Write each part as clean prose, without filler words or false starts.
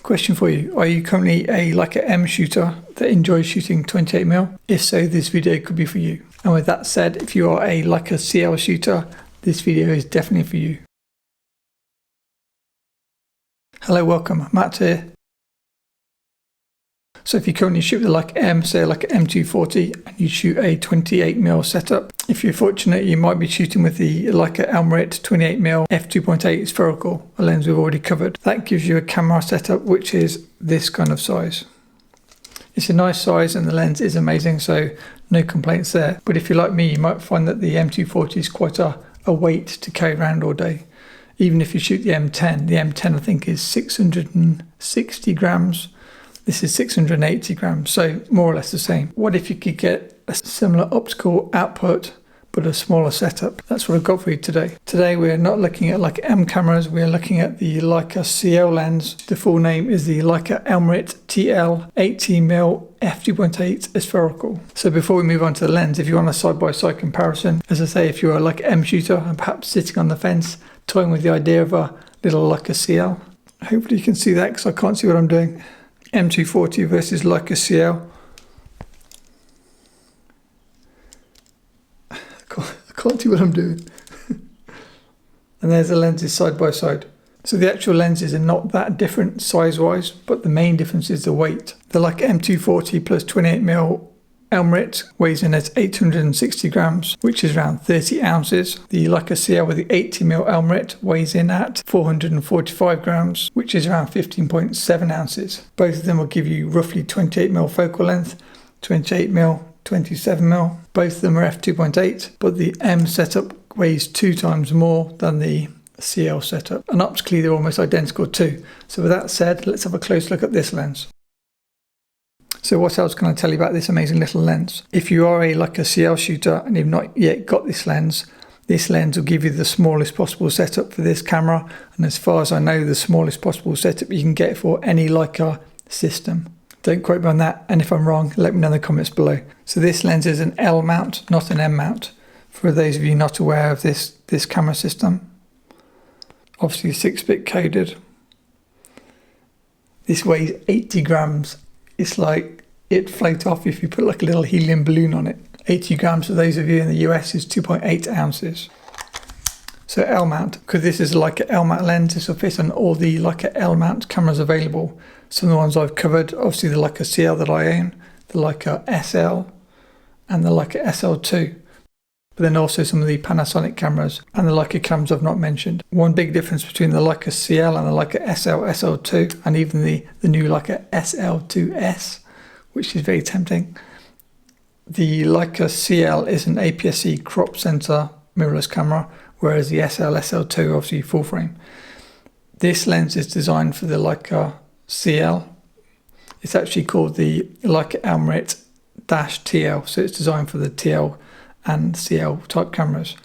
Question for you. Are you currently a Leica M shooter that enjoys shooting 28mm? If so, this video could be for you. And with that said, if you are a Leica CL shooter, this video is definitely for you. Hello, welcome. Matt here. So if you currently shoot with a Leica M, say like an M240, and you shoot a 28mm setup, if you're fortunate, you might be shooting with the Leica Elmarit 28mm f2.8 spherical, a lens we've already covered. That gives you a camera setup which is this kind of size. It's a nice size and the lens is amazing, so no complaints there. But if you're like me, you might find that the M240 is quite a weight to carry around all day. Even if you shoot the M10 I think is 660 grams. This is 680 grams, so more or less the same. What if you could get a similar optical output but a smaller setup? That's what I've got for you today. Today we're not looking at Leica M cameras, we're looking at the Leica CL lens. The full name is the Leica Elmarit-TL 18mm f2.8 spherical. So before we move on to the lens, if you want a side-by-side comparison, as I say, if you're a Leica M shooter and perhaps sitting on the fence, toying with the idea of a little Leica CL, hopefully you can see that because I can't see what I'm doing. M240 versus Leica CL. I can't see what I'm doing. And there's the lenses side by side. So the actual lenses are not that different size-wise, but the main difference is the weight. The Leica M240 plus 28mm Elmarit weighs in at 860 grams, which is around 30 ounces. The Leica CL with the 80mm Elmarit weighs in at 445 grams, which is around 15.7 ounces. Both of them will give you roughly 28mm focal length, 28mm, 27mm. Both of them are f2.8, but the M setup weighs 2 times more than the CL setup. And optically, they're almost identical too. So with that said, let's have a close look at this lens. So what else can I tell you about this amazing little lens? If you are a Leica CL shooter and you've not yet got this lens will give you the smallest possible setup for this camera. And as far as I know, the smallest possible setup you can get for any Leica system. Don't quote me on that, and if I'm wrong, let me know in the comments below. So this lens is an L mount, not an M mount, for those of you not aware of this camera system. Obviously 6-bit coded. This weighs 80 grams. It's like it'd float off if you put like a little helium balloon on it. 80 grams for those of you in the US is 2.8 ounces. So L mount, because this is like an L mount lens, this will fit on all the Leica L mount cameras available. Some of the ones I've covered, obviously the Leica CL that I own, the Leica SL and the Leica SL2. But then also some of the Panasonic cameras and the Leica cameras I've not mentioned. One big difference between the Leica CL and the Leica SL, SL2 and even the new Leica SL2S, which is very tempting. The Leica CL is an APS-C crop sensor mirrorless camera, whereas the SL, SL2 obviously full frame. This lens is designed for the Leica CL. It's actually called the Leica Elmarit-TL, so it's designed for the TL and CL type cameras.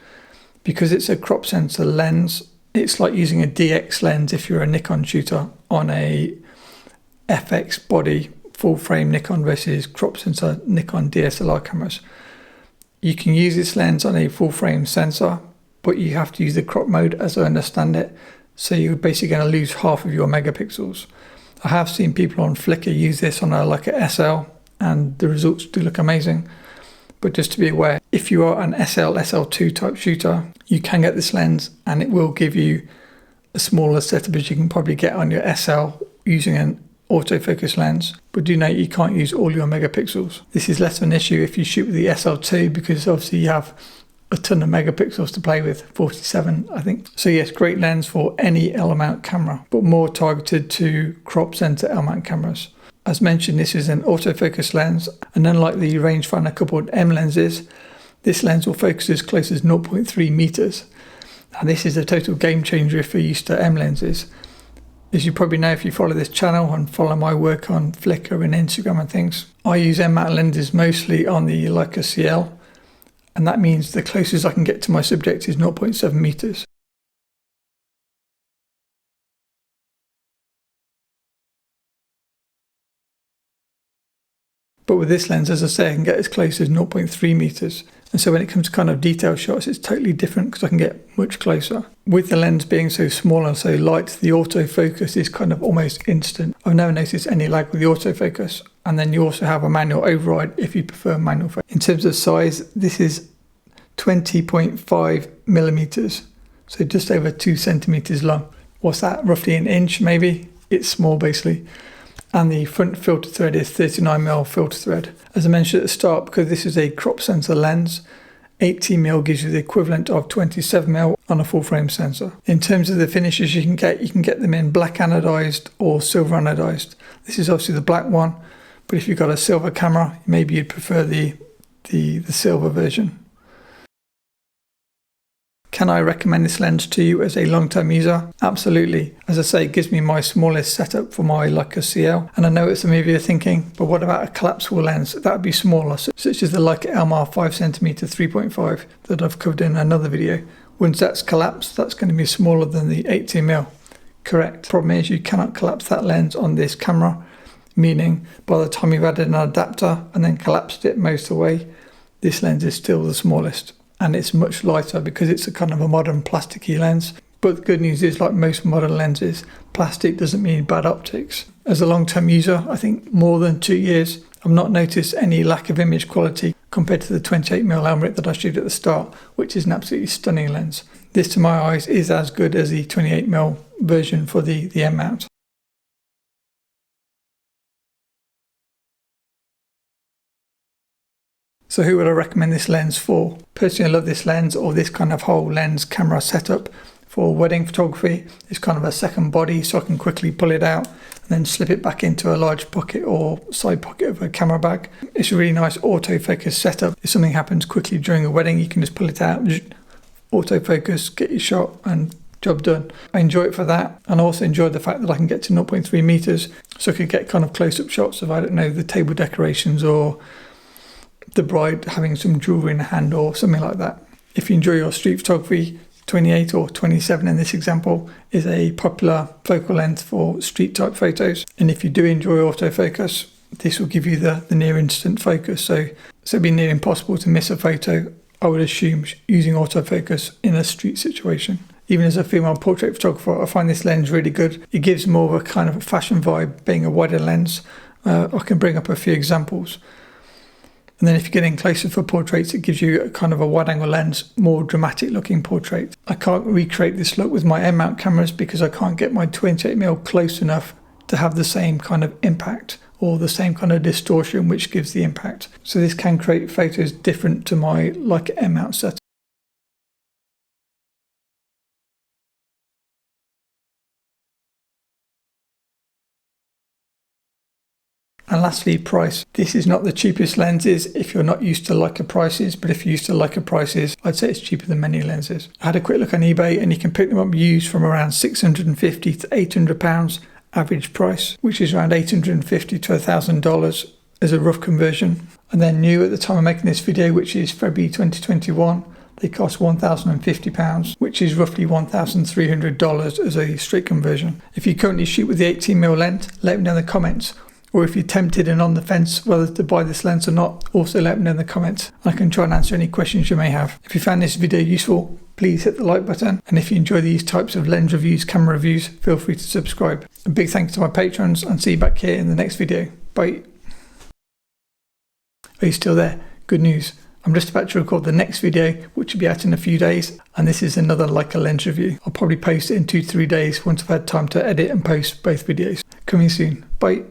Because it's a crop sensor lens, it's like using a DX lens if you're a Nikon shooter on a FX body full frame Nikon versus crop sensor Nikon DSLR cameras. You can use this lens on a full frame sensor, but you have to use the crop mode as I understand it, so you're basically going to lose half of your megapixels. I have seen people on Flickr use this on a Leica SL and the results do look amazing. But just to be aware, if you are an SL, SL2 type shooter, you can get this lens and it will give you a smaller setup as you can probably get on your SL using an autofocus lens. But do note you can't use all your megapixels. This is less of an issue if you shoot with the SL2 because obviously you have a ton of megapixels to play with, 47 I think. So yes, great lens for any L mount camera, but more targeted to crop sensor L mount cameras. As mentioned, this is an autofocus lens, and unlike the rangefinder coupled M lenses, this lens will focus as close as 0.3 meters. Now this is a total game changer if you're used to M lenses. As you probably know if you follow this channel and follow my work on Flickr and Instagram and things, I use M mount lenses mostly on the Leica CL, and that means the closest I can get to my subject is 0.7 meters. But with this lens, as I say, I can get as close as 0.3 meters. And so when it comes to kind of detail shots, it's totally different because I can get much closer. With the lens being so small and so light, the autofocus is kind of almost instant. I've never noticed any lag with the autofocus. And then you also have a manual override if you prefer manual focus. In terms of size, this is 20.5 millimeters. So just over 2 centimeters long. What's that? Roughly an inch maybe? It's small basically. And the front filter thread is 39mm filter thread. As I mentioned at the start, because this is a crop sensor lens, 18mm gives you the equivalent of 27mm on a full frame sensor. In terms of the finishes you can get them in black anodized or silver anodized. This is obviously the black one, but if you've got a silver camera, maybe you'd prefer the silver version. Can I recommend this lens to you as a long-term user? Absolutely. As I say, it gives me my smallest setup for my Leica CL. And I know what some of you are thinking, but what about a collapsible lens? That would be smaller, such as the Leica Elmarit 5cm 3.5 that I've covered in another video. Once that's collapsed, that's going to be smaller than the 18mm. Correct. Problem is you cannot collapse that lens on this camera, meaning by the time you've added an adapter and then collapsed it most of the way, this lens is still the smallest. And it's much lighter because it's a kind of a modern plasticky lens. But the good news is, like most modern lenses, plastic doesn't mean bad optics. As a long-term user, I think more than 2 years, I've not noticed any lack of image quality compared to the 28mm Elmarit that I showed at the start, which is an absolutely stunning lens. This, to my eyes, is as good as the 28mm version for the M mount. So who would I recommend this lens for? Personally, I love this lens, or this kind of whole lens camera setup for wedding photography. It's kind of a second body, so I can quickly pull it out and then slip it back into a large pocket or side pocket of a camera bag. It's a really nice autofocus setup. If something happens quickly during a wedding, you can just pull it out, autofocus, get your shot, and job done. I enjoy it for that, and I also enjoy the fact that I can get to 0.3 meters, so I could get kind of close-up shots of, I don't know, the table decorations or the bride having some jewelry in her hand or something like that. If you enjoy your street photography, 28 or 27 in this example is a popular focal length for street type photos. And if you do enjoy autofocus, this will give you the near instant focus. So it'd be near impossible to miss a photo, I would assume, using autofocus in a street situation. Even as a female portrait photographer, I find this lens really good. It gives more of a kind of a fashion vibe, being a wider lens. I can bring up a few examples. And then if you're getting closer for portraits, it gives you a kind of a wide angle lens, more dramatic looking portrait. I can't recreate this look with my M mount cameras because I can't get my 28mm close enough to have the same kind of impact or the same kind of distortion which gives the impact. So this can create photos different to my Leica M mount setup. And lastly, price. This is not the cheapest lenses if you're not used to Leica prices, but if you're used to Leica prices, I'd say it's cheaper than many lenses. I had a quick look on eBay and you can pick them up used from around £650 to £800 average price, which is around $850 to $1,000 as a rough conversion. And then new at the time of making this video, which is February 2021, they cost £1,050, which is roughly $1,300 as a straight conversion. If you currently shoot with the 18mm lens, let me know in the comments. Or if you're tempted and on the fence whether to buy this lens or not, also let me know in the comments. I can try and answer any questions you may have. If you found this video useful, please hit the like button. And if you enjoy these types of lens reviews, camera reviews, feel free to subscribe. A big thank you to my patrons, and see you back here in the next video. Bye. Are you still there? Good news. I'm just about to record the next video, which will be out in a few days. And this is another Leica lens review. I'll probably post it in 2 to 3 days once I've had time to edit and post both videos. Coming soon. Bye.